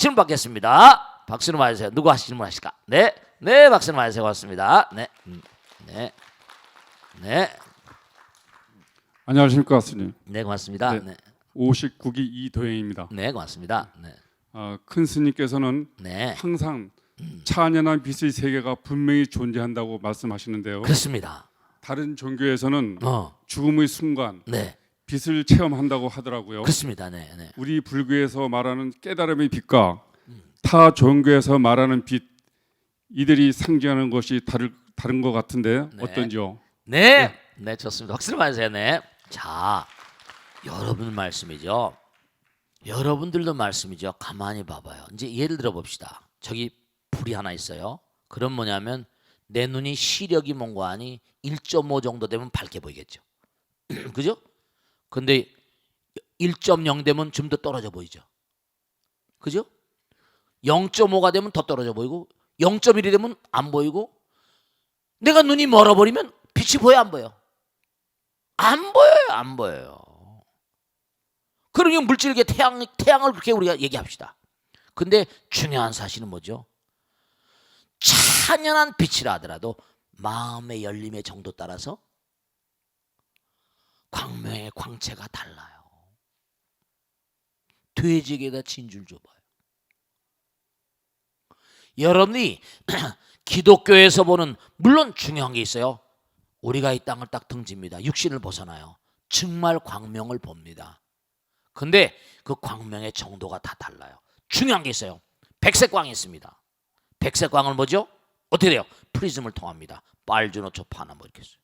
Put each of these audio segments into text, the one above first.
질문 받겠습니다. 박수를 맞으세요. 누구 하시 질문하실까? 네, 네, 박수를 맞으세요. 고맙습니다. 네, 네, 네, 안녕하십니까 스님. 네, 고맙습니다. 네. 네, 59기 이도행입니다. 네, 고맙습니다. 네, 큰 스님께서는 네, 항상 찬연한 빛의 세계가 분명히 존재한다고 말씀하시는데요. 그렇습니다. 다른 종교에서는 어, 죽음의 순간 네, 빛을 체험한다고 하더라고요. 그렇습니다. 네, 네. 우리 불교에서 말하는 깨달음의 빛과 타 종교에서 말하는 빛, 이들이 상징하는 것이 다른 것 같은데 네. 어떤지요? 네, 네, 좋습니다. 박수를 맞으세요. 네. 자, 여러분 말씀이죠. 여러분들도 말씀이죠. 가만히 봐봐요. 이제 예를 들어 봅시다. 저기 불이 하나 있어요. 그럼 뭐냐면 내 눈이 시력이 뭔가 하니 1.5 정도 되면 밝게 보이겠죠. 그죠? 근데 1.0 되면 좀 더 떨어져 보이죠. 그죠? 0.5가 되면 더 떨어져 보이고 0.1이 되면 안 보이고 내가 눈이 멀어버리면 빛이 보여 안 보여? 안 보여요. 안 보여요. 그러니 물질계 태양을 그렇게 우리가 얘기합시다. 근데 중요한 사실은 뭐죠? 찬연한 빛이라 하더라도 마음의 열림의 정도 따라서 광명의 광채가 달라요. 돼지에게다 진줄 줘봐요. 여러분이 기독교에서 보는 물론 중요한 게 있어요. 우리가 이 땅을 딱 등집니다. 육신을 벗어나요. 정말 광명을 봅니다. 근데 그 광명의 정도가 다 달라요. 중요한 게 있어요. 백색광이 있습니다. 백색광은 뭐죠? 어떻게 돼요? 프리즘을 통합니다. 빨주노초 파나 뭐 이렇게 있어요.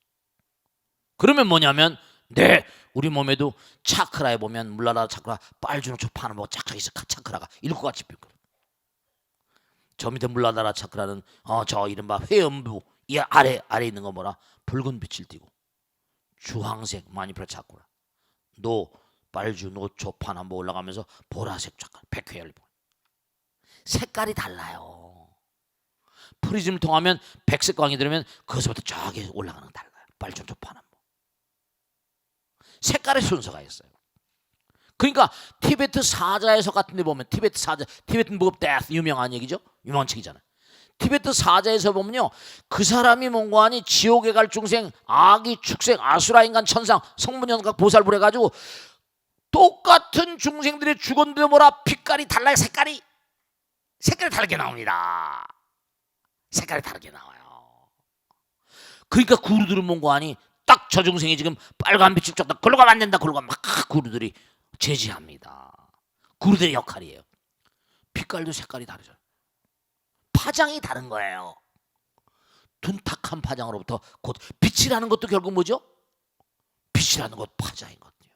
그러면 뭐냐면 네, 우리 몸에도 차크라에 보면 물라라 차크라, 빨주노초 파나 뭐 쫙쫙 있어. 차크라가 일곱가지 삐고. 저 밑에 물라다라 차크라는 저 이른바 회음부 이 아래 있는 거 뭐라 붉은 빛을 띠고 주황색 마니프라 차크라 노 빨주 노초 파나 뭐 올라가면서 보라색 차크라 백회열 색깔이 달라요. 프리즘을 통하면 백색 광이 들으면 거기서부터 쫙 올라가는 거 달라요. 빨주 노초 파나 뭐 색깔의 순서가 있어요. 그러니까 티베트 사자에서 같은 데 보면 티베트 사자, 티베트 북 오브 데스 유명한 얘기죠. 유명한 책이잖아요. 티베트 사자에서 보면요. 그 사람이 뭔가 하니 지옥에 갈 중생, 아기, 축생, 아수라 인간, 천상, 성문연각, 보살불 해가지고 똑같은 중생들이 죽었는데 뭐라 빛깔이 달라요. 색깔이 다르게 나옵니다. 색깔이 다르게 나와요. 그러니까 구루들은 뭔가 하니 딱 저 중생이 지금 빨간 빛이 쫙 걸로 가면 안 된다. 걸로 가면 막 구루들이 제지합니다. 구루들의 역할이에요. 빛깔도 색깔이 다르죠. 파장이 다른 거예요. 둔탁한 파장으로부터 곧 빛이라는 것도 결국 뭐죠? 빛이라는 것 파장인 것 같아요.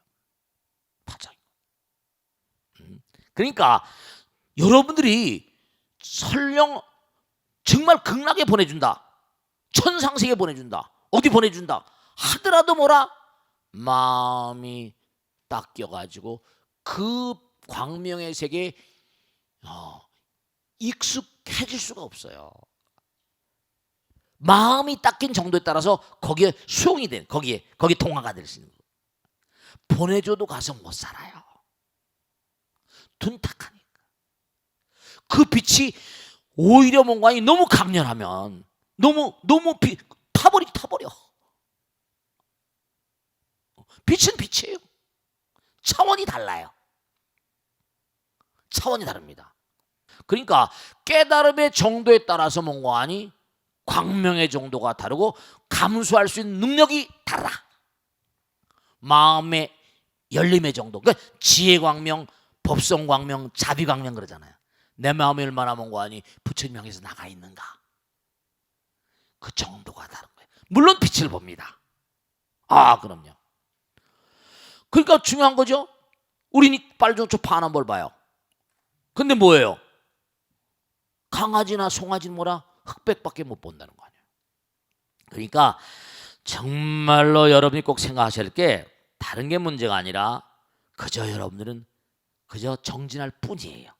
파장. 그러니까 여러분들이 설령 정말 극락에 보내준다. 천상세계 보내준다. 어디 보내준다. 하더라도 뭐라 마음이 닦여가지고 그 광명의 세계에 익숙해질 수가 없어요. 마음이 닦인 정도에 따라서 거기에 수용이 돼. 거기 동화가 될 수 있는 거예요. 보내줘도 가서 못 살아요. 둔탁하니까. 그 빛이 오히려 뭔가 너무 강렬하면 너무 타버려. 빛은 빛이에요. 차원이 달라요. 차원이 다릅니다. 그러니까 깨달음의 정도에 따라서 뭔가 하니 광명의 정도가 다르고 감수할 수 있는 능력이 달라. 마음의 열림의 정도. 그러니까 지혜 광명, 법성 광명, 자비 광명 그러잖아요. 내 마음이 얼마나 뭔가 하니 부처님 향해서 나가 있는가. 그 정도가 다른 거예요. 물론 빛을 봅니다. 그럼요. 그러니까 중요한 거죠. 우리는 빨주노초 파란 뭘 봐요. 근데 뭐예요? 강아지나 송아지는 뭐라 흑백밖에 못 본다는 거 아니에요. 그러니까 정말로 여러분이 꼭 생각하셔야 할 게 다른 게 문제가 아니라 그저 여러분들은 그저 정진할 뿐이에요.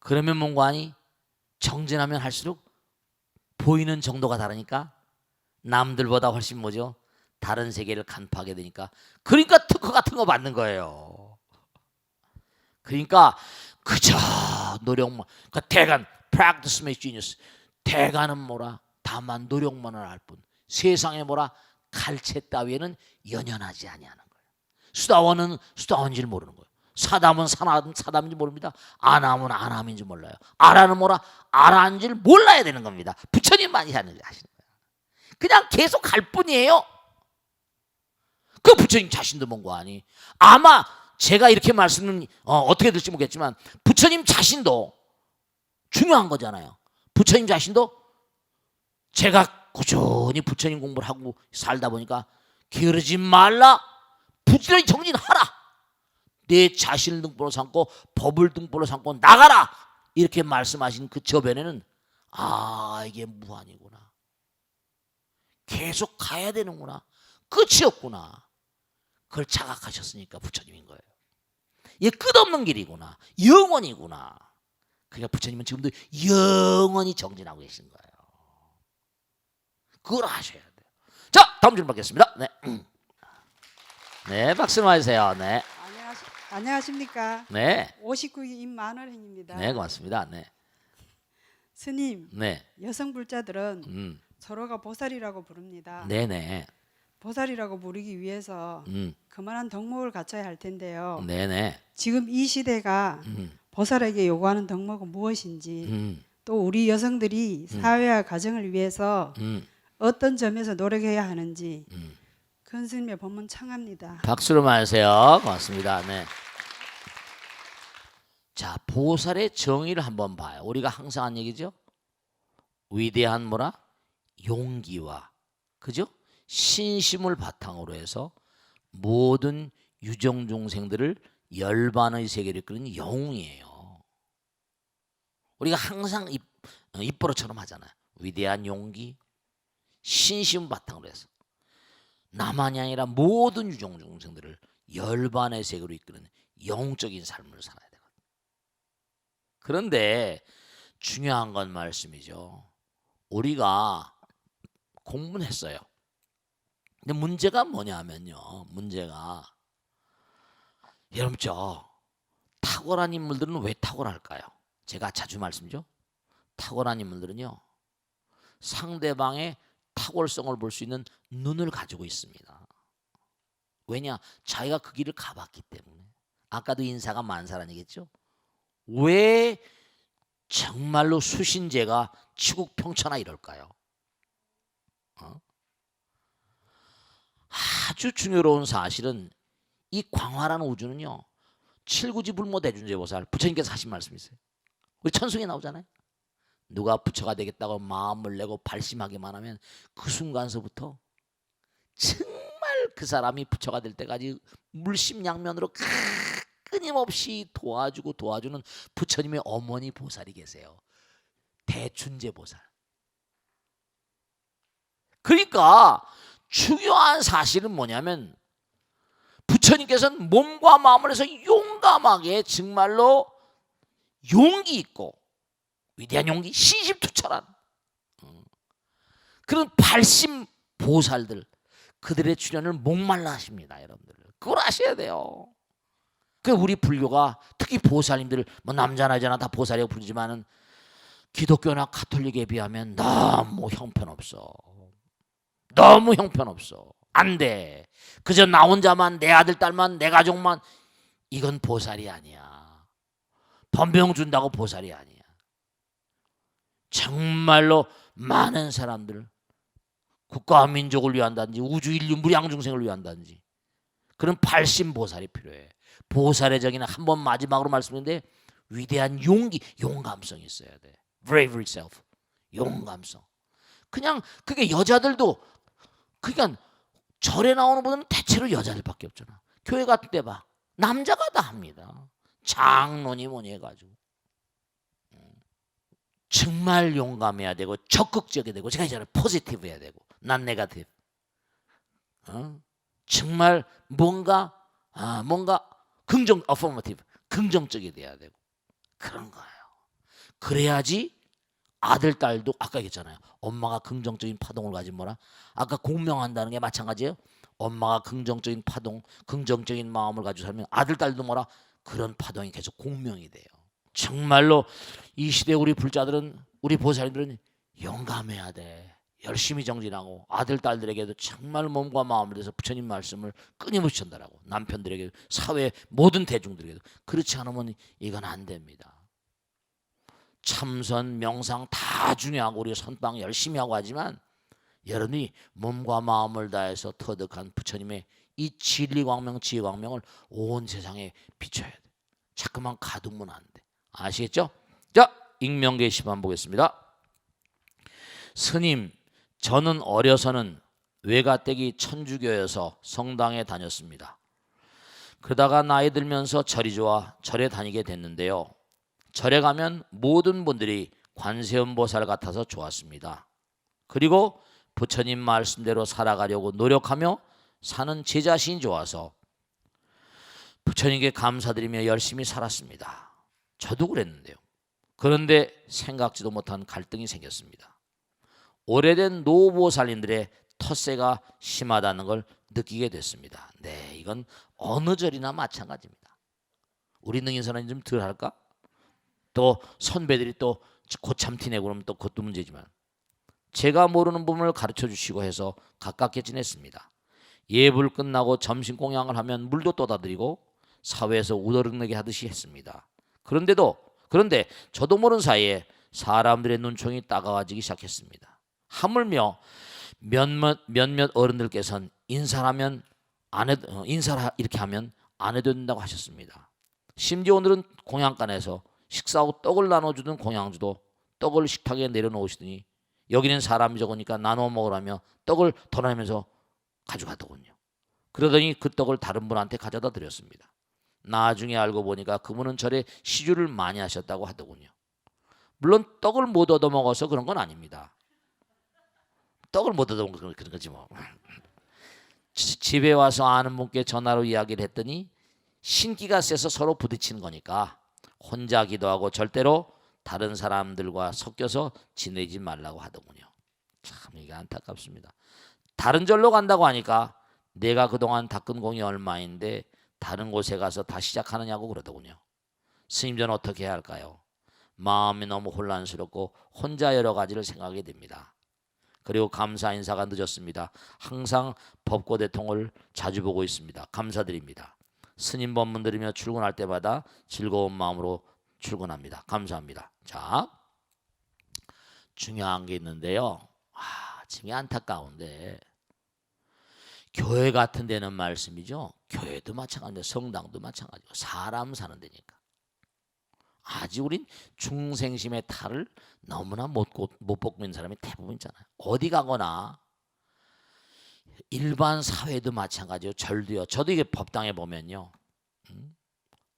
그러면 뭔가 하니 정진하면 할수록 보이는 정도가 다르니까 남들보다 훨씬 뭐죠? 다른 세계를 간파하게 되니까 그러니까 특허 같은 거 받는 거예요. 그러니까 그저 노력만. 그 대간 practice makes genius. 대가는 뭐라? 다만 노력만을 할 뿐. 세상에 뭐라? 칼채 따위에는 연연하지 아니하는 거예요. 수다원은 수다원인지 모르는 거예요. 사담은 사담인지 모릅니다. 아남은 아남인지 몰라요. 아라는 뭐라? 아라인지를 몰라야 되는 겁니다. 부처님만이 하시는 거예요. 그냥 계속 할 뿐이에요. 그 부처님 자신도 뭔 거 아니? 아마 제가 이렇게 말씀은 어떻게 될지 모르겠지만 부처님 자신도 중요한 거잖아요. 부처님 자신도 제가 꾸준히 부처님 공부를 하고 살다 보니까 게으르지 말라, 부지런히 정진하라, 내 자신을 등불로 삼고 법을 등불로 삼고 나가라, 이렇게 말씀하신 그 저변에는 이게 무한이구나, 계속 가야 되는구나, 끝이 없구나, 그걸 자각하셨으니까 부처님인 거예요. 이게 끝없는 길이구나, 영원이구나. 그러니까 부처님은 지금도 영원히 정진하고 계신 거예요. 그걸 아셔야 돼요. 자, 다음 질문 받겠습니다. 네, 네, 박수 맞으세요. 네, 안녕하십니까? 네, 59기 임만월행입니다. 네, 고맙습니다. 네, 스님, 네, 여성 불자들은 서로가 보살이라고 부릅니다. 네, 네, 보살이라고 부르기 위해서 그만한 덕목을 갖춰야 할 텐데요. 네, 네, 지금 이 시대가 보살에게 요구하는 덕목은 무엇인지, 또 우리 여성들이 사회와 가정을 위해서 어떤 점에서 노력해야 하는지 큰 스님의 법문 청합니다. 박수로 맞으세요. 고맙습니다. 네. 자, 보살의 정의를 한번 봐요. 우리가 항상 한 얘기죠. 위대한 뭐라? 용기와, 그죠? 신심을 바탕으로 해서 모든 유정 중생들을 열반의 세계를 이끄는 영웅이에요. 우리가 항상 입버릇처럼 하잖아요. 위대한 용기, 신심을 바탕으로 해서 나만이 아니라 모든 유정 중생들을 열반의 세계로 이끄는 영적인 삶을 살아야 되거든요. 그런데 중요한 건 말씀이죠. 우리가 공부는 했어요. 근데 문제가 뭐냐면요. 문제가 여러분, 탁월한 인물들은 왜 탁월할까요? 제가 자주 말씀드리죠. 탁월한 인물들은요, 상대방의 탁월성을 볼 수 있는 눈을 가지고 있습니다. 왜냐? 자기가 그 길을 가봤기 때문에. 아까도 인사가 만사란 얘기했죠. 왜 정말로 수신제가 치국평천하 이럴까요? 아주 중요로운 사실은 이 광활한 우주는요, 칠구지불모대준제보살 부처님께서 하신 말씀이 있어요. 우리 천승에 나오잖아요. 누가 부처가 되겠다고 마음을 내고 발심하기만 하면 그 순간서부터 정말 그 사람이 부처가 될 때까지 물심양면으로 끊임없이 도와주는 부처님의 어머니 보살이 계세요. 대춘제보살. 그러니까 중요한 사실은 뭐냐면 부처님께서는 몸과 마음을 해서 용감하게 정말로 용기 있고 위대한 용기, 신심투철한 그런 발심 보살들, 그들의 출현을 목말라 하십니다. 여러분들 그걸 아셔야 돼요. 그 우리 불교가 특히 보살님들, 뭐 남자나 여자나 다 보살이라고 부르지만은 기독교나 가톨릭에 비하면 너무 형편없어. 너무 형편없어. 안 돼. 그저 나 혼자만, 내 아들 딸만, 내 가족만, 이건 보살이 아니야. 번병 준다고 보살이 아니야. 정말로 많은 사람들, 국가와 민족을 위한다든지 우주 인류 무량 중생을 위한다든지 그런 발심보살이 필요해. 보살의 정의는 한 번 마지막으로 말씀드렸는데 위대한 용기, 용감성이 있어야 돼. Bravery self, 용감성. 그냥 그게 여자들도, 그러니까 절에 나오는 분들은 대체로 여자들밖에 없잖아. 교회 같은 데 봐, 남자가 다 합니다. 장로니 뭐니 해가지고. 정말 용감해야 되고 적극적이 되고, 제가 이제는 포지티브 해야 되고, 난 네거티브. 정말 뭔가 긍정, 어포머티브, 긍정적이 돼야 되고 그런 거예요. 그래야지 아들 딸도, 아까 얘기했잖아요. 엄마가 긍정적인 파동을 가진 뭐라, 아까 공명한다는 게 마찬가지예요. 엄마가 긍정적인 파동, 긍정적인 마음을 가지고 살면 아들, 딸도 뭐라 그런 파동이 계속 공명이 돼요. 정말로 이 시대 우리 불자들은, 우리 보살님들은 용감해야 돼. 열심히 정진하고 아들, 딸들에게도 정말 몸과 마음을 대해서 부처님 말씀을 끊임없이 전달하고 남편들에게, 사회 모든 대중들에게도. 그렇지 않으면 이건 안 됩니다. 참선, 명상 다 중요하고 우리가 선방 열심히 하고 하지만 여러분이 몸과 마음을 다해서 터득한 부처님의 이 진리광명, 지혜광명을 온 세상에 비춰야 돼. 자꾸만 가두면 안 돼. 아시겠죠? 자, 익명 게시판 보겠습니다. 스님, 저는 어려서는 외가댁이 천주교여서 성당에 다녔습니다. 그러다가 나이 들면서 절이 좋아 절에 다니게 됐는데요. 절에 가면 모든 분들이 관세음보살 같아서 좋았습니다. 그리고 부처님 말씀대로 살아가려고 노력하며 사는 제 자신이 좋아서 부처님께 감사드리며 열심히 살았습니다. 저도 그랬는데요. 그런데 생각지도 못한 갈등이 생겼습니다. 오래된 노보살님들의 텃세가 심하다는 걸 느끼게 됐습니다. 네, 이건 어느 절이나 마찬가지입니다. 우리 능인선언이 좀 덜 할까? 또 선배들이 또 고참 티내고 그러면 또 그것도 문제지만 제가 모르는 부분을 가르쳐 주시고 해서 가깝게 지냈습니다. 예불 끝나고 점심 공양을 하면 물도 떠다드리고 사회에서 우더릉내게 하듯이 했습니다. 그런데 저도 모르는 사이에 사람들의 눈총이 따가워지기 시작했습니다. 하물며 몇몇 어른들께서는 인사를 이렇게 하면 안 해도 된다고 하셨습니다. 심지어 오늘은 공양간에서 식사하고 떡을 나눠주던 공양주도 떡을 식탁에 내려놓으시더니 여기는 사람이 적으니까 나눠 먹으라며 떡을 덜어내면서 가져가더군요. 그러더니 그 떡을 다른 분한테 가져다 드렸습니다. 나중에 알고 보니까 그분은 절에 시주를 많이 하셨다고 하더군요. 물론 떡을 못 얻어먹어서 그런 건 아닙니다. 떡을 못 얻어먹어서 그런 거지 뭐. 집에 와서 아는 분께 전화로 이야기를 했더니 신기가 세서 서로 부딪히는 거니까 혼자 기도하고 절대로 다른 사람들과 섞여서 지내지 말라고 하더군요. 참 이게 안타깝습니다. 다른 절로 간다고 하니까 내가 그동안 닦은 공이 얼마인데 다른 곳에 가서 다 시작하느냐고 그러더군요. 스님, 저는 어떻게 해야 할까요? 마음이 너무 혼란스럽고 혼자 여러 가지를 생각하게 됩니다. 그리고 감사 인사가 늦었습니다. 항상 법고대통을 자주 보고 있습니다. 감사드립니다. 스님 법문 들으며 출근할 때마다 즐거운 마음으로 출근합니다. 감사합니다. 자, 중요한 게 있는데요. 지금 안타까운데 교회 같은 데는 말씀이죠. 교회도 마찬가지고 성당도 마찬가지고 사람 사는 데니까. 아직 우린 중생심의 탈을 너무나 못 벗고 있는 사람이 대부분이잖아요. 어디 가거나 일반 사회도 마찬가지요. 절도요. 저도 이게 법당에 보면요.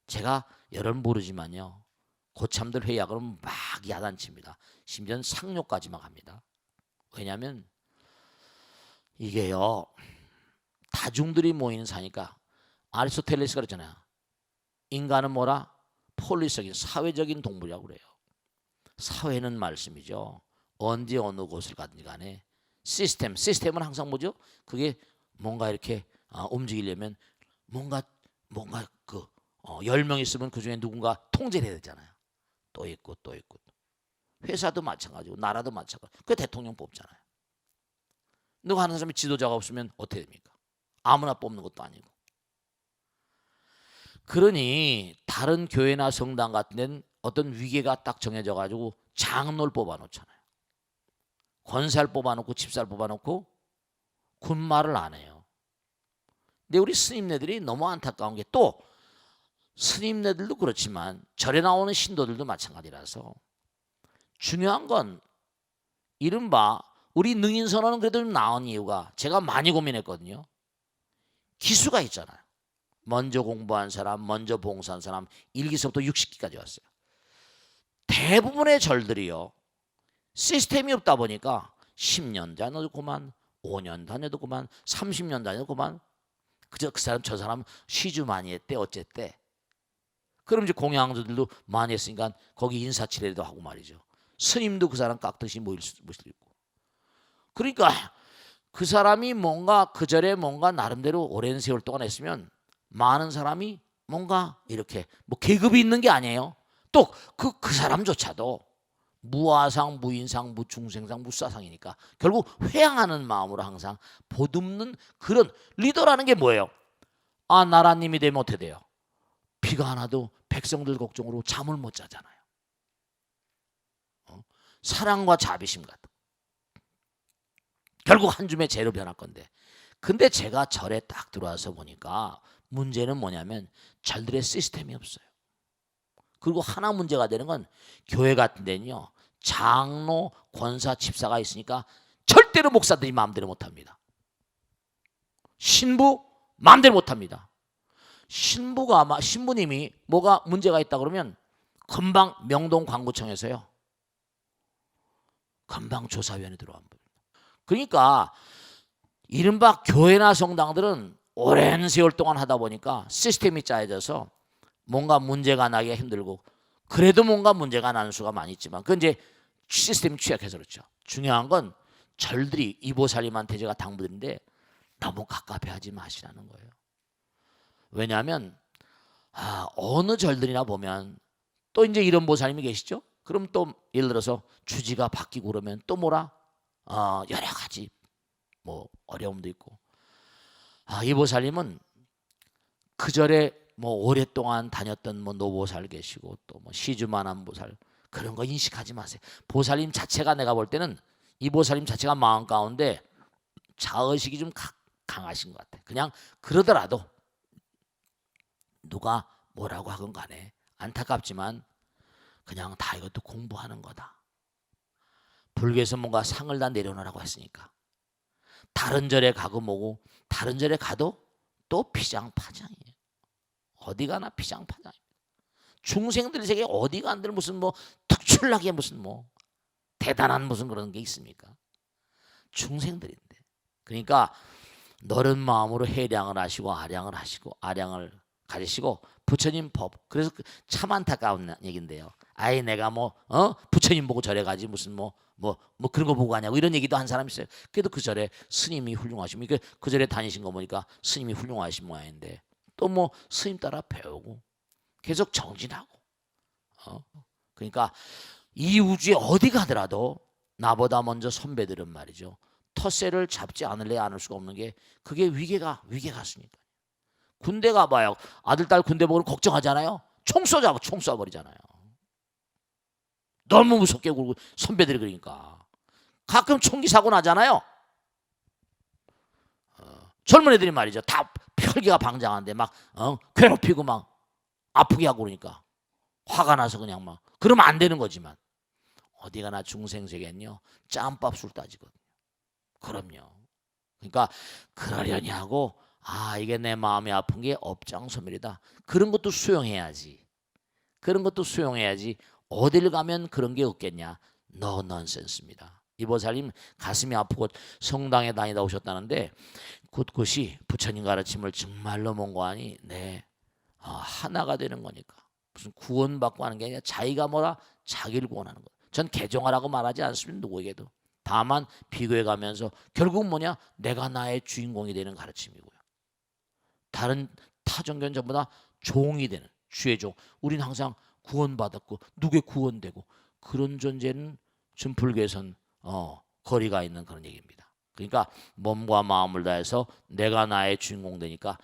제가 여러분 모르지만요. 고참들 회의하 그러면 막 야단칩니다. 심지어는 상뇨까지 막 합니다. 왜냐하면 이게요. 다중들이 모이는 사니까 아리스토텔레스가 그랬잖아요. 인간은 뭐라? 폴리적인 사회적인 동물이라고 그래요. 사회는 말씀이죠. 언제 어느 곳을 가든지 간에 시스템은 항상 뭐죠? 그게 뭔가 이렇게 움직이려면 뭔가 10명 있으면 그중에 누군가 통제를 해야 되잖아요. 또 있고. 회사도 마찬가지고 나라도 마찬가지고. 그 대통령 뽑잖아요. 누가 하는 사람이 지도자가 없으면 어떻게 됩니까? 아무나 뽑는 것도 아니고. 그러니 다른 교회나 성당 같은 데는 어떤 위계가 딱 정해져 가지고 장로를 뽑아놓잖아요. 권사를 뽑아놓고 집사를 뽑아놓고 군말을 안 해요. 근데 우리 스님네들이 너무 안타까운 게 또 스님네들도 그렇지만 절에 나오는 신도들도 마찬가지라서 중요한 건 이른바 우리 능인선언은 그래도 좀 나은 이유가 제가 많이 고민했거든요. 기수가 있잖아요. 먼저 공부한 사람, 먼저 봉사한 사람 1기서부터 60기까지 왔어요. 대부분의 절들이요. 시스템이 없다 보니까 10년 다녀도 그만, 5년 다녀도 그만, 30년 다녀도 그만. 그저 그 사람 저 사람 시주 많이 했대 어쨌대. 그럼 이제 공양주들도 많이 했으니까 거기 인사치레도 하고 말이죠. 스님도 그 사람 깍듯이 모일 수도 있고. 그러니까 그 사람이 뭔가 그 절에 뭔가 나름대로 오랜 세월 동안 했으면 많은 사람이 뭔가 이렇게 뭐 계급이 있는 게 아니에요. 또 그 사람조차도 무아상, 무인상, 무중생상, 무사상이니까 결국 회양하는 마음으로 항상 보듬는 그런 리더라는 게 뭐예요? 아, 나라님이 되면 어떻게 돼요? 비가 안 와도 백성들 걱정으로 잠을 못 자잖아요. 사랑과 자비심 같은. 결국 한 줌의 재로 변할 건데. 근데 제가 절에 딱 들어와서 보니까 문제는 뭐냐면 절들의 시스템이 없어요. 그리고 하나 문제가 되는 건 교회 같은 데는요. 장로, 권사, 집사가 있으니까 절대로 목사들이 마음대로 못합니다. 신부 마음대로 못합니다. 신부님이 뭐가 문제가 있다 그러면 금방 명동 광구청에서요. 금방 조사위원회 들어온 겁니다. 그러니까 이른바 교회나 성당들은 오랜 세월 동안 하다 보니까 시스템이 짜여져서 뭔가 문제가 나기가 힘들고 그래도 뭔가 문제가 나는 수가 많이 있지만 그건 이제 시스템이 취약해서 그렇죠. 중요한 건 절들이 이보살님한테 제가 당부드린데 너무 가깝게 하지 마시라는 거예요. 왜냐하면 어느 절들이나 보면 또 이제 이런 보살님이 계시죠. 그럼 또 예를 들어서 주지가 바뀌고 그러면 또 뭐라 여러 가지 뭐 어려움도 있고 이 보살님은 그 절에 뭐 오랫동안 다녔던 뭐 노보살 계시고 또 뭐 시주만한 보살 그런 거 인식하지 마세요. 보살님 자체가 내가 볼 때는 이 보살님 자체가 마음 가운데 자의식이 좀 강하신 것 같아. 그냥 그러더라도 누가 뭐라고 하건 간에 안타깝지만 그냥 다 이것도 공부하는 거다. 불교에서 뭔가 상을 다 내려놓으라고 했으니까 다른 절에 가고 뭐고 다른 절에 가도 또 피장파장이에요. 어디 가나 피장파장입니다. 중생들 세계 어디 간들 무슨 뭐 특출나게 무슨 뭐 대단한 무슨 그런 게 있습니까? 중생들인데. 그러니까 너른 마음으로 해량을 하시고 아량을 가지시고 부처님 법. 그래서 참 안타까운 얘기인데요. 아예 내가 부처님 보고 절에 가지 무슨 뭐 그런 거 보고 가냐고 이런 얘기도 한 사람 있어요. 그래도 그 절에 스님이 훌륭하시면 그 절에 다니신 거 보니까 스님이 훌륭하신 모양인데 또 뭐 스님 따라 배우고 계속 정진하고 그러니까 이 우주에 어디 가더라도 나보다 먼저 선배들은 말이죠. 텃세를 잡지 않을 수가 없는 게 그게 위계가 있습니다. 군대 가봐요. 아들 딸 군대 보고 걱정하잖아요. 총 쏴버리잖아요. 너무 무섭게 굴고 선배들이 그러니까 가끔 총기 사고 나잖아요. 젊은 애들이 말이죠. 다 혈기가 방장한데 막 괴롭히고 막 아프게 하고 그러니까 화가 나서 그냥 막 그러면 안 되는 거지만 어디 가나 중생세계는요 짬밥술 따지거든요. 그럼요. 그러니까 그러려니 하고 이게 내 마음이 아픈 게 업장소멸이다. 그런 것도 수용해야지. 어딜 가면 그런 게 없겠냐. No nonsense입니다. 이 보살님 가슴이 아프고 성당에 다니다 오셨다는데 곳곳이 부처님 가르침을 정말로 몽고하니 하나가 되는 거니까 무슨 구원받고 하는 게 아니라 자기가 자기를 구원하는 거. 전 개종하라고 말하지 않습니다. 누구에게도. 다만 비교해 가면서 결국 내가 나의 주인공이 되는 가르침이고요. 다른 타종교는 전부 다 종이 되는 주의 종. 우린 항상 구원받았고 누구의 구원되고 그런 존재는 지금 불교에선 거리가 있는 그런 얘기입니다. 그러니까 몸과 마음을 다해서 내가 나의 주인공 되니까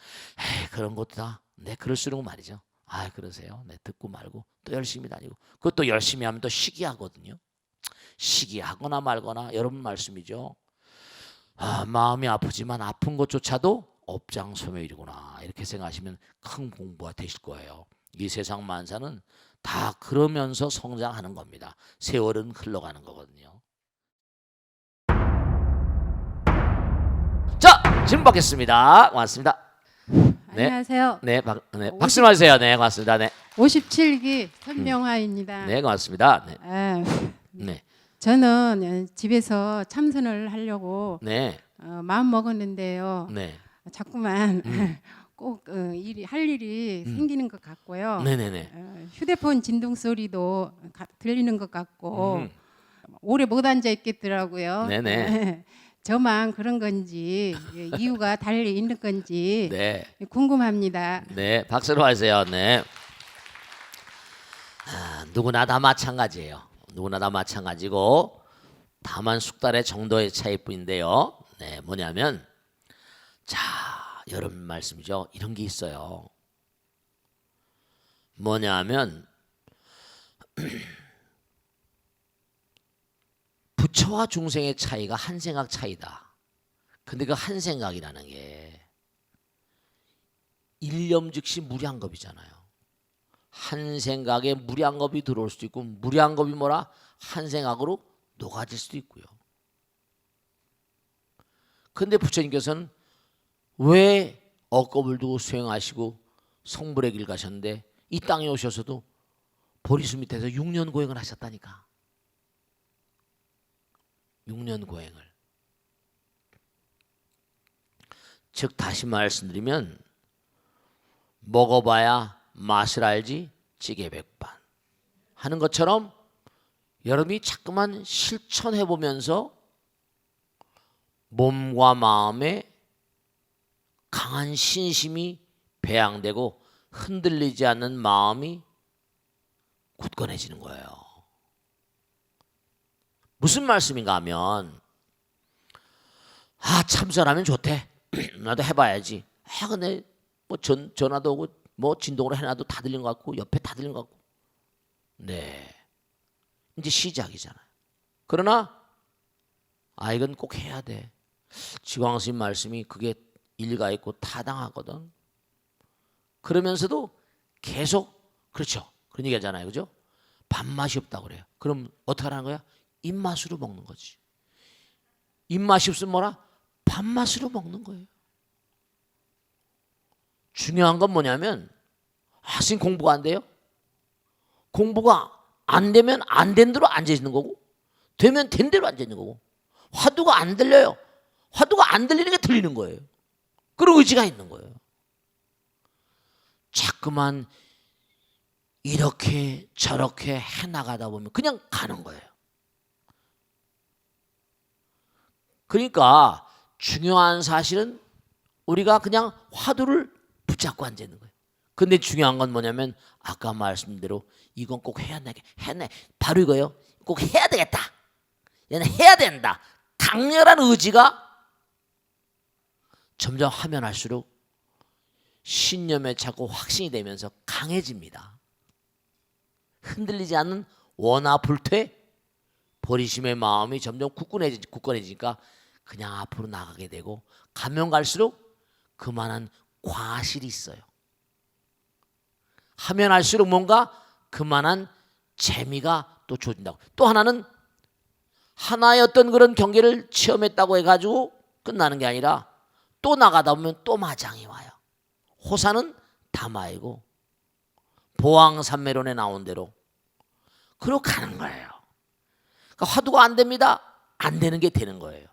그런 것도 다 그럴수록 말이죠. 그러세요. 듣고 말고 또 열심히 다니고 그것도 열심히 하면 또 시기하거든요. 시기하거나 말거나 여러분 말씀이죠. 마음이 아프지만 아픈 것조차도 업장소멸이구나 이렇게 생각하시면 큰 공부가 되실 거예요. 이 세상 만사는 다 그러면서 성장하는 겁니다. 세월은 흘러가는 거거든요. 자, 질문 받겠습니다. 고맙습니다. 네. 안녕하세요. 박수 맞으세요. 네, 고맙습니다. 네. 57기 선명화입니다. 네, 고맙습니다. 네. 네. 저는 집에서 참선을 하려고 네. 마음 먹었는데요. 네. 자꾸만 꼭 할 일이 생기는 것 같고요. 네네네. 휴대폰 진동 소리도 들리는 것 같고 오래 못 앉아 있겠더라고요. 네네. 저만 그런 건지 이유가 달리 있는 건지 네. 궁금합니다. 네, 박수로 하세요. 네. 누구나 다 마찬가지예요. 누구나 다 마찬가지고 다만 숙달의 정도의 차이뿐인데요. 네, 뭐냐면 자, 여러분 말씀이죠. 이런 게 있어요. 뭐냐면 부처와 중생의 차이가 한 생각 차이다. 근데 그 한 생각이라는 게 일념즉시 무량겁이잖아요. 한 생각에 무량겁이 들어올 수도 있고 무량겁이 뭐라? 한 생각으로 녹아질 수도 있고요. 근데 부처님께서는 왜 억겁을 두고 수행하시고 성불의 길 가셨는데 이 땅에 오셔서도 보리수 밑에서 6년 고행을 하셨다니까. 6년 고행을. 즉 다시 말씀드리면 먹어봐야 맛을 알지 찌개 백반 하는 것처럼 여러분이 자꾸만 실천해보면서 몸과 마음에 강한 신심이 배양되고 흔들리지 않는 마음이 굳건해지는 거예요. 무슨 말씀인가 하면 참선하면 좋대. 나도 해봐야지. 근데 뭐 전화도 오고 뭐 진동으로 해놔도 다 들린 것 같고 옆에 다 들린 것 같고. 네, 이제 시작이잖아요. 그러나 이건 꼭 해야 돼. 지광스님 말씀이 그게 일리가 있고 타당하거든. 그러면서도 계속 그렇죠. 그런 얘기 하잖아요. 그죠? 밥맛이 없다고 그래요. 그럼 어떻게 하라는 거야? 입맛으로 먹는 거지. 입맛이 없으면 뭐라? 밥맛으로 먹는 거예요. 중요한 건 뭐냐면 선생님 공부가 안 돼요? 공부가 안 되면 안 된 대로 앉아 있는 거고 되면 된 대로 앉아 있는 거고 화두가 안 들려요. 화두가 안 들리는 게 들리는 거예요. 그런 의지가 있는 거예요. 자꾸만 이렇게 저렇게 해나가다 보면 그냥 가는 거예요. 그러니까 중요한 사실은 우리가 그냥 화두를 붙잡고 앉아 있는 거예요. 근데 중요한 건 뭐냐면 아까 말씀대로 이건 꼭 해야 해내. 바로 이거예요. 꼭 해야 되겠다. 얘는 해야 된다. 강렬한 의지가 점점 하면 할수록 신념에 자꾸 확신이 되면서 강해집니다. 흔들리지 않는 원화불퇴 보리심의 마음이 점점 굳건해지니까 그냥 앞으로 나가게 되고 가면 갈수록 그만한 과실이 있어요. 하면 할수록 뭔가 그만한 재미가 또 주어진다고. 또 하나는 하나의 어떤 그런 경계를 체험했다고 해가지고 끝나는 게 아니라 또 나가다 보면 또 마장이 와요. 호사는 다마이고 보왕산매론에 나온 대로 그러고 가는 거예요. 그러니까 화두가 안 됩니다. 안 되는 게 되는 거예요.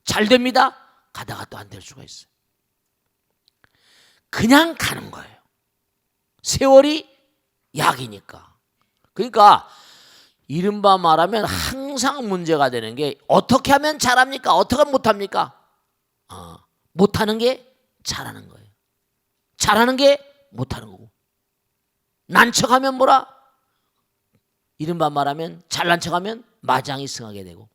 잘 됩니다. 가다가 또 안 될 수가 있어요. 그냥 가는 거예요. 세월이 약이니까. 그러니까 이른바 말하면 항상 문제가 되는 게 어떻게 하면 잘합니까? 어떻게 하면 못합니까? 못하는 게 잘하는 거예요. 잘하는 게 못하는 거고. 난 척하면 뭐라? 이른바 말하면 잘난 척하면 마장이 승하게 되고.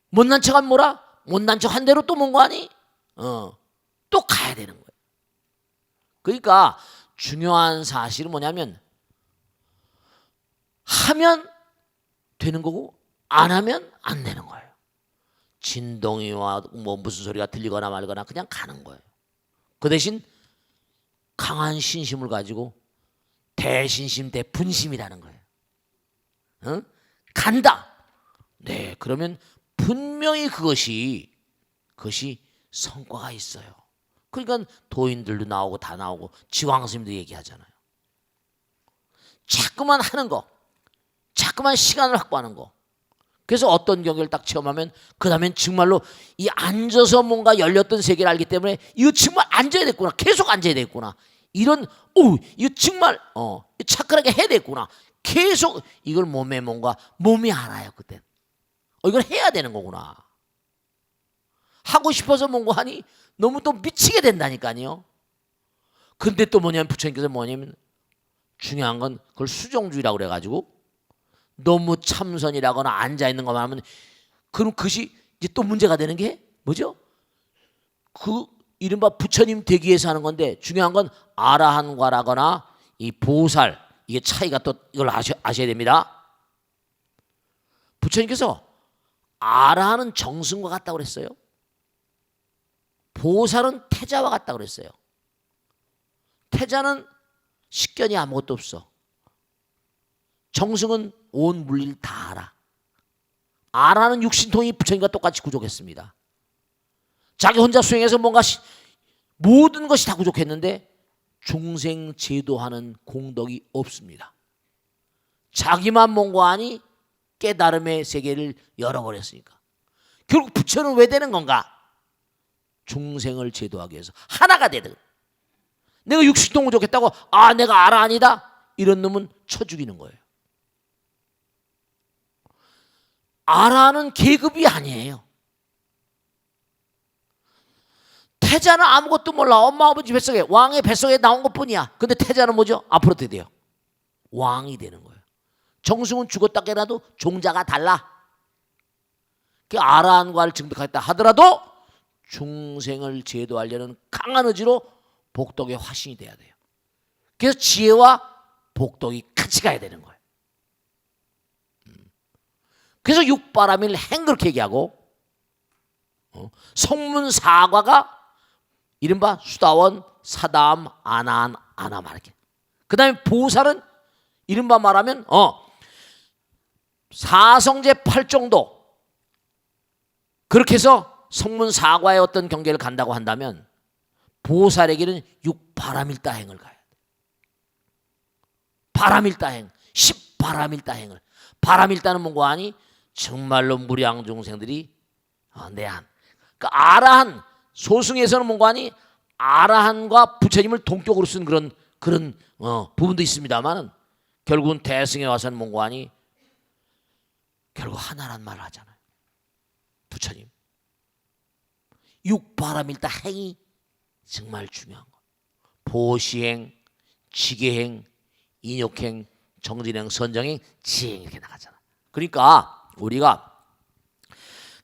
못난 척하면 뭐라? 못난 척 한 대로 또 뭔 거 아니? 또 가야 되는 거예요. 그러니까 중요한 사실은 뭐냐면 하면 되는 거고 안 하면 안 되는 거예요. 진동이와 뭐 무슨 소리가 들리거나 말거나 그냥 가는 거예요. 그 대신 강한 신심을 가지고 대신심 대분심이라는 거예요. 간다. 네, 그러면 분명히 그것이 성과가 있어요. 그러니까 도인들도 나오고 다 나오고 지광스님도 얘기하잖아요. 자꾸만 하는 거, 자꾸만 시간을 확보하는 거. 그래서 어떤 경계를 딱 체험하면 그 다음엔 정말로 이 앉아서 뭔가 열렸던 세계를 알기 때문에 이거 정말 앉아야 됐구나. 계속 앉아야 됐구나. 이런 이거 정말 차크하게 해야 됐구나. 계속 이걸 몸이 알아요. 그때 이걸 해야 되는 거구나. 하고 싶어서 뭔가하니 너무 또 미치게 된다니까요. 근데 또 뭐냐면 부처님께서 뭐냐면 중요한 건 그걸 수종주의라고 그래가지고 너무 참선이라거나 앉아있는 것만 하면 그럼 그것이 이제 또 문제가 되는 게 뭐죠? 그 이른바 부처님 되기 위해서 하는 건데 중요한 건 아라한과라거나 이 보살 이게 차이가 또 이걸 아셔야 됩니다. 부처님께서 아라한은 정승과 같다고 그랬어요. 보살은 태자와 같다고 그랬어요. 태자는 식견이 아무것도 없어. 정승은 온 물리를 다 알아. 아라는 육신통이 부처님과 똑같이 부족했습니다. 자기 혼자 수행해서 뭔가 모든 것이 다 부족했는데 중생 제도하는 공덕이 없습니다. 자기만 뭔가하니 깨달음의 세계를 열어버렸으니까. 결국 부처는 왜 되는 건가? 중생을 제도하기 위해서 하나가 되든. 내가 육신통 부족했다고 내가 아라 아니다 이런 놈은 쳐 죽이는 거예요. 아라는 계급이 아니에요. 태자는 아무것도 몰라. 엄마 아버지 뱃속에 왕의 뱃속에 나온 것뿐이야. 근데 태자는 뭐죠? 앞으로 어떻게 돼요? 왕이 되는 거예요. 정승은 죽었다 깨라도 종자가 달라. 그 아라한과를 증득하겠다 하더라도 중생을 제도하려는 강한 의지로 복덕의 화신이 돼야 돼요. 그래서 지혜와 복덕이 같이 가야 되는 거예요. 그래서 육바라밀 행 그렇게 얘기하고 성문사과가 이른바 수다원, 사다암, 아나한, 아나마 이렇게. 그 다음에 보살은 이른바 말하면 사성제 8정도 그렇게 해서 성문사과의 어떤 경계를 간다고 한다면 보살에게는 육바라밀다행을 가야 돼. 바라밀다행, 10바라밀다행을. 바라밀다는 뭔가 아니 정말로 무량 중생들이 내한. 그러니까 아라한 소승에서는 뭔가 아니 아라한과 부처님을 동격으로 쓴 그런 부분도 있습니다만 결국은 대승에 와서는 뭔가 아니 결국 하나란 말을 하잖아요. 부처님. 육바라밀다 행이 정말 중요한 거. 보시행, 지계행, 인욕행, 정진행, 선정행, 지행 이렇게 나가잖아. 그러니까 우리가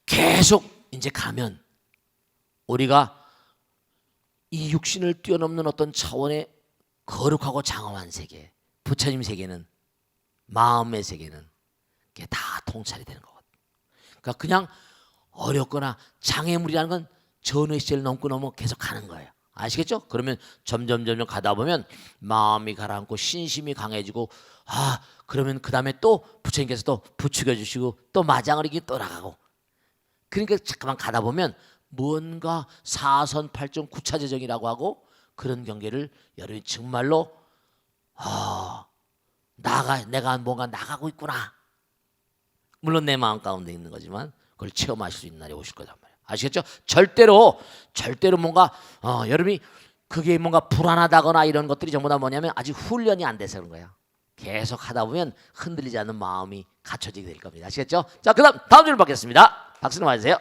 계속 이제 가면 우리가 이 육신을 뛰어넘는 어떤 차원의 거룩하고 장엄한 세계, 부처님 세계는 마음의 세계는 그게 다 통찰이 되는 거거든. 그러니까 그냥 어렵거나 장애물이라는 건 전의 시대를 넘고 계속 가는 거예요. 아시겠죠? 그러면 점점 가다 보면 마음이 가라앉고 신심이 강해지고 그러면 그 다음에 또 부처님께서 또 부추겨 주시고 또 마장을 이렇게 또 나가고 그러니까 잠깐만 가다 보면 뭔가 사선팔종 구차제정이라고 하고 그런 경계를 여러분이 정말로 내가 뭔가 나가고 있구나. 물론 내 마음 가운데 있는 거지만 그걸 체험하실 수 있는 날이 오실 거단 말이에요. 아시겠죠? 절대로 뭔가 여러분이 그게 뭔가 불안하다거나 이런 것들이 전부 다 뭐냐면 아직 훈련이 안 돼서 그런 거예요. 계속 하다 보면 흔들리지 않는 마음이 갖춰지게 될 겁니다. 아시겠죠? 자, 그다음 다음 줄 받겠습니다. 박수 좀 맞으세요.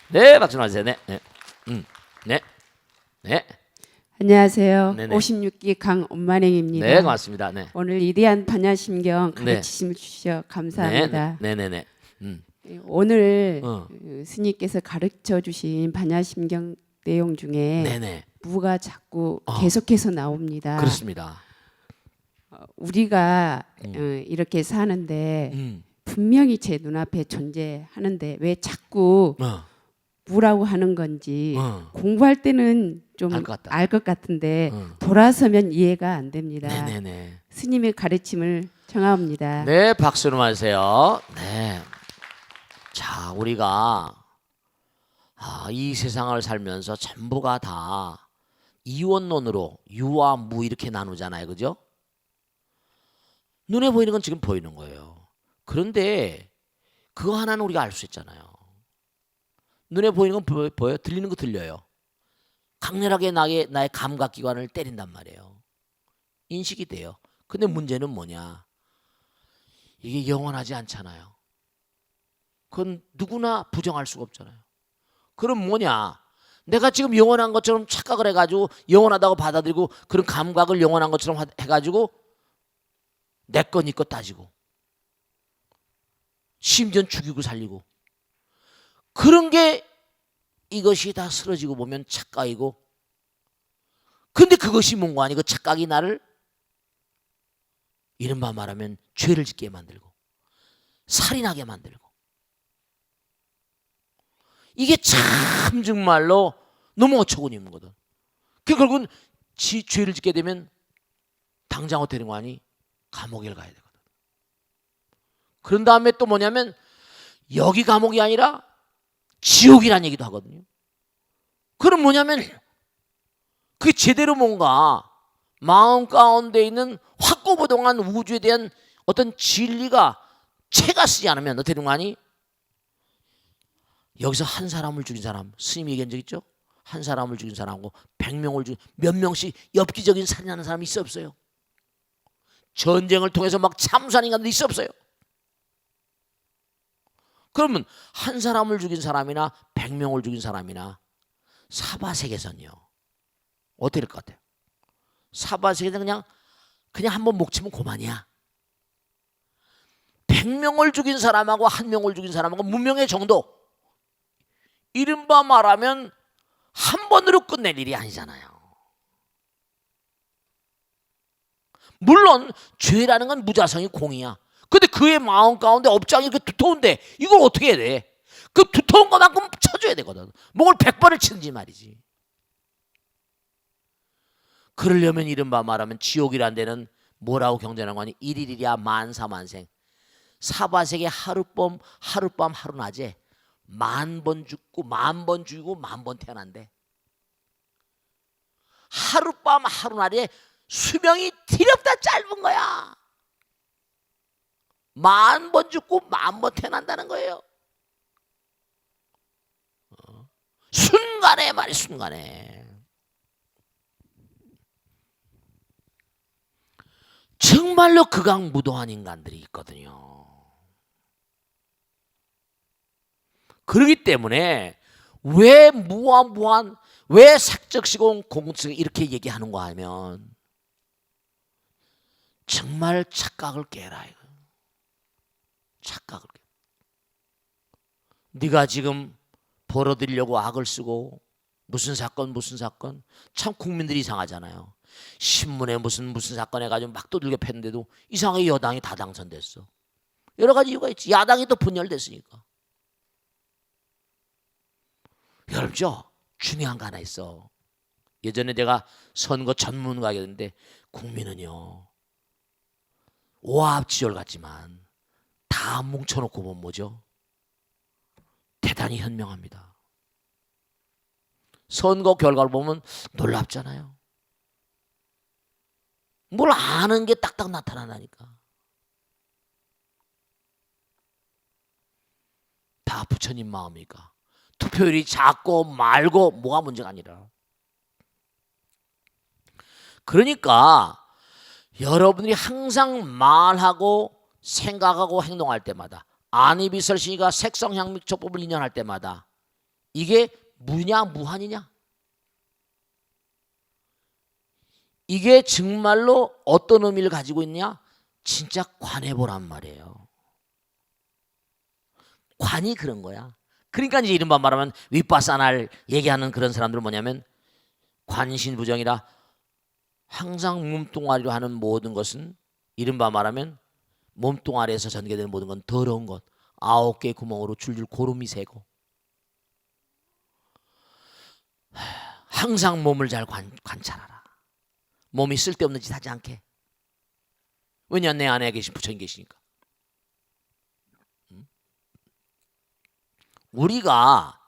네, 박수 좀 맞으세요. 네. 안녕하세요. 네네. 56기 강엄만행입니다. 네, 고맙습니다. 네. 오늘 위대한 반야심경 가르치심을 주셔 감사합니다. 네. 오늘 스님께서 가르쳐 주신 반야심경 내용 중에 네네. 무가 자꾸 계속해서 나옵니다. 그렇습니다. 우리가 이렇게 사는데 분명히 제 눈앞에 존재하는데 왜 자꾸 무라고 하는 건지 공부할 때는 좀 알 것 같은데 돌아서면 이해가 안 됩니다. 네네네. 스님의 가르침을 청하옵니다. 네, 박수를 맞으세요. 네. 자, 우리가 이 세상을 살면서 전부가 다 이원론으로 유와 무 이렇게 나누잖아요. 그죠? 눈에 보이는 건 지금 보이는 거예요. 그런데 그거 하나는 우리가 알 수 있잖아요. 눈에 보이는 건 보여요. 들리는 거 들려요. 강렬하게 나의 감각기관을 때린단 말이에요. 인식이 돼요. 근데 문제는 뭐냐? 이게 영원하지 않잖아요. 그건 누구나 부정할 수가 없잖아요. 그럼 뭐냐? 내가 지금 영원한 것처럼 착각을 해가지고 영원하다고 받아들이고 그런 감각을 영원한 것처럼 해가지고 내 거 네 거 따지고 심지어 죽이고 살리고 그런 게 이것이 다 쓰러지고 보면 착각이고, 근데 그것이 뭔가 아니고 착각이 나를 이른바 말하면 죄를 짓게 만들고 살인하게 만들고, 이게 참 정말로 너무 어처구니 없는 거든. 그 결국은 죄를 짓게 되면 당장 어떻게 되는 거 아니? 감옥에 가야 되거든. 그런 다음에 또 뭐냐면 여기 감옥이 아니라 지옥이라는 얘기도 하거든요. 그럼 뭐냐면 그게 제대로 뭔가 마음 가운데 있는 확고부동한 우주에 대한 어떤 진리가 채가 쓰지 않으면 어떻게 되는 거 아니? 여기서 한 사람을 죽인 사람, 스님이 얘기한 적 있죠? 한 사람을 죽인 사람하고 100명을 죽인, 몇 명씩 엽기적인 살인하는 사람이 있어 없어요? 전쟁을 통해서 막 참수하는 인간들이 있어 없어요? 그러면 한 사람을 죽인 사람이나 100명을 죽인 사람이나 사바세계선요 어떻게 될 것 같아요? 사바세계는 그냥 한번 목 치면 그만이야. 100명을 죽인 사람하고 1명을 죽인 사람하고 무명의 정도, 이른바 말하면 한 번으로 끝낼 일이 아니잖아요. 물론 죄라는 건 무자성이 공이야. 근데 그의 마음 가운데 업장이 이렇게 두터운데 이걸 어떻게 해야 돼? 그 두터운 것만큼 쳐줘야 되거든. 목을 100번을 치는지 말이지. 그러려면 이른바 말하면 지옥이란 데는 뭐라고 경전한 거니? 일일이랴 만사만생. 사바세계 하룻밤 하루낮에 10,000번 죽고 10,000번 죽이고 10,000번 태어난대. 하룻밤 하루낮에 수명이 티렵다 짧은 거야. 10,000번 죽고 10,000번 태어난다는 거예요. 순간에 말이 순간에. 정말로 극악무도한 인간들이 있거든요. 그렇기 때문에 왜 무한 왜 색적시공 공식 이렇게 얘기하는가 하면 정말 착각을 깨라 이거. 착각을 깨. 네가 지금 벌어들이려고 악을 쓰고 무슨 사건 참 국민들이 이상하잖아요. 신문에 무슨 사건 해가지고 막 두들겨 팼는데도 이상하게 여당이 다 당선됐어. 여러 가지 이유가 있지. 야당이 또 분열됐으니까. 여러분 중요한 거 하나 있어. 예전에 내가 선거 전문가였는데 국민은요 오합지졸 같지만 다 뭉쳐놓고 보면 뭐죠? 대단히 현명합니다. 선거 결과를 보면 놀랍잖아요. 뭘 아는 게 딱딱 나타나니까. 다 부처님 마음이니까. 투표율이 작고 말고 뭐가 문제가 아니라. 그러니까 여러분들이 항상 말하고 생각하고 행동할 때마다 안이비설신이가 색성향미처법을 인연할 때마다 이게 무냐 무한이냐? 이게 정말로 어떤 의미를 가지고 있냐? 진짜 관해보란 말이에요. 관이 그런 거야. 그러니까 이제 이른바 말하면 윗바사나를 얘기하는 그런 사람들은 뭐냐면 관신부정이라 항상 몸뚱아리로 하는 모든 것은 이른바 말하면 몸뚱아리에서 전개되는 모든 건 더러운 것, 9개의 구멍으로 줄줄 고름이 새고 항상 몸을 잘 관찰하라. 몸이 쓸데없는 짓 하지 않게. 왜냐 내 안에 계신 부처님 계시니까. 우리가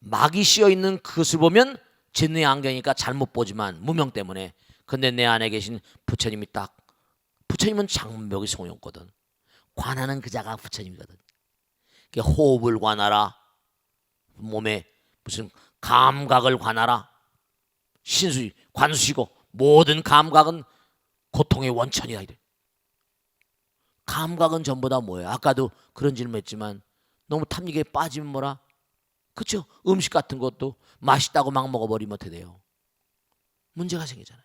막이 씌어있는 그것을 보면 제 눈에 안경이니까 잘못 보지만 무명 때문에. 근데 내 안에 계신 부처님이 딱, 부처님은 장벽이 소용없거든. 관하는 그자가 부처님이거든. 호흡을 관하라. 몸에 무슨 감각을 관하라. 신수 관수시고 모든 감각은 고통의 원천이다. 이래. 감각은 전부 다 뭐예요? 아까도 그런 질문했지만 너무 탐닉에 빠지면 뭐라? 그렇죠? 음식 같은 것도 맛있다고 막 먹어버리면 어떻게 돼요? 문제가 생기잖아요.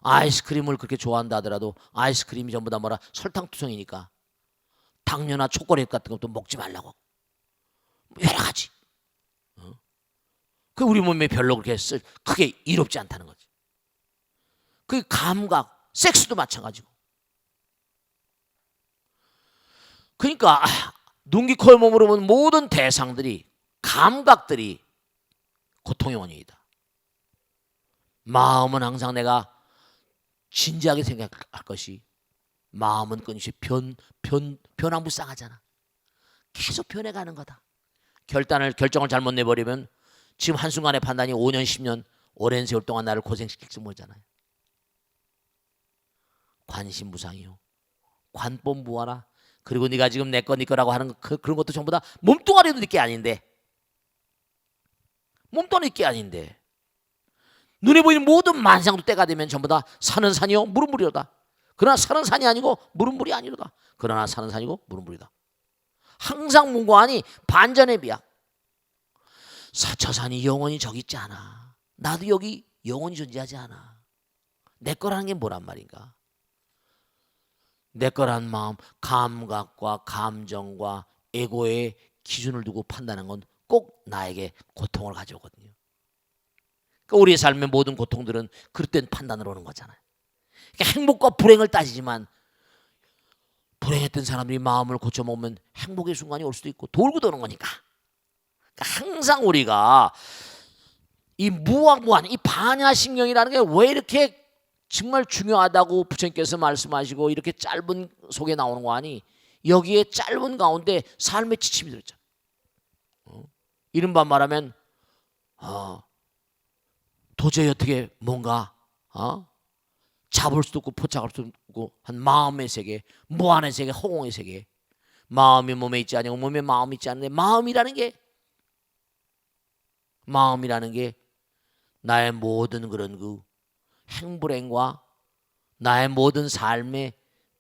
아이스크림을 그렇게 좋아한다 하더라도 아이스크림이 전부 다 뭐라? 설탕투성이니까 당뇨나 초콜릿 같은 것도 먹지 말라고. 여러 가지. 그 우리 몸에 별로 그렇게 크게 이롭지 않다는 거지. 그 감각, 섹스도 마찬가지고. 그러니까 눈, 귀, 코, 몸으로 보는 모든 대상들이 감각들이 고통의 원인이다. 마음은 항상 내가 진지하게 생각할 것이 마음은 끊임없이 변화무쌍하잖아. 계속 변해가는 거다. 결정을 잘못 내버리면 지금 한순간의 판단이 5년 10년 오랜 세월 동안 나를 고생시킬지 모르잖아요. 관심무상이요. 관법무하나. 그리고 네가 지금 내 거 네 거라고 하는 그런 것도 전부 다 몸뚱아리도 네게 아닌데. 몸뚱아리 네게 아닌데. 눈에 보이는 모든 만상도 때가 되면 전부 다 사는 산이요 물은 물이로다. 그러나 사는 산이 아니고 물은 물이 아니로다. 그러나 사는 산이고 물은 물이다. 항상 무관이 반전의 비약. 사처산이 영원히 저기 있지 않아. 나도 여기 영원히 존재하지 않아. 내 거라는 게 뭐란 말인가? 내 거란 마음, 감각과 감정과 에고의 기준을 두고 판단하는 건 꼭 나에게 고통을 가져오거든요. 그러니까 우리의 삶의 모든 고통들은 그릇된 판단으로 오는 거잖아요. 그러니까 행복과 불행을 따지지만 불행했던 사람들이 마음을 고쳐먹으면 행복의 순간이 올 수도 있고 돌고 도는 거니까. 그러니까 항상 우리가 이 무한 이 반야신경이라는 게 왜 이렇게 정말 중요하다고 부처님께서 말씀하시고 이렇게 짧은 속에 나오는 거 아니? 여기에 짧은 가운데 삶의 지침이 들었잖아. 이른바 말하면 도저히 어떻게 뭔가 잡을 수도 없고 포착할 수도 없고 한 마음의 세계, 무한의 세계, 허공의 세계. 마음이 몸에 있지 않고 몸에 마음이 있지 않는데 마음이라는 게 나의 모든 그런 그 행불행과 나의 모든 삶의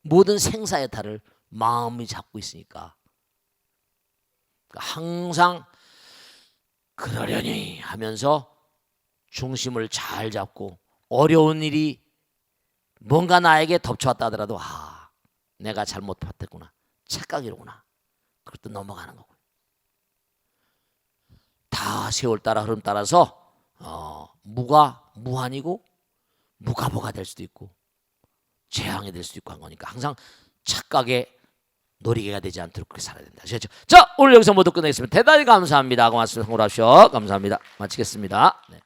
모든 생사의 탈을 마음이 잡고 있으니까 항상 그러려니 하면서 중심을 잘 잡고 어려운 일이 뭔가 나에게 덮쳐왔다 하더라도 내가 잘못 봤구나. 착각이로구나. 그것도 넘어가는 거고요. 다 세월 따라 흐름 따라서 무가 무한이고 무가보가 될 수도 있고 재앙이 될 수도 있고 한 거니까 항상 착각의 놀이개가 되지 않도록 그렇게 살아야 된다. 아시겠죠? 자, 오늘 여기서 모두 끝내겠습니다. 대단히 감사합니다. 고맙습니다. 성불하십시오. 감사합니다. 마치겠습니다. 네.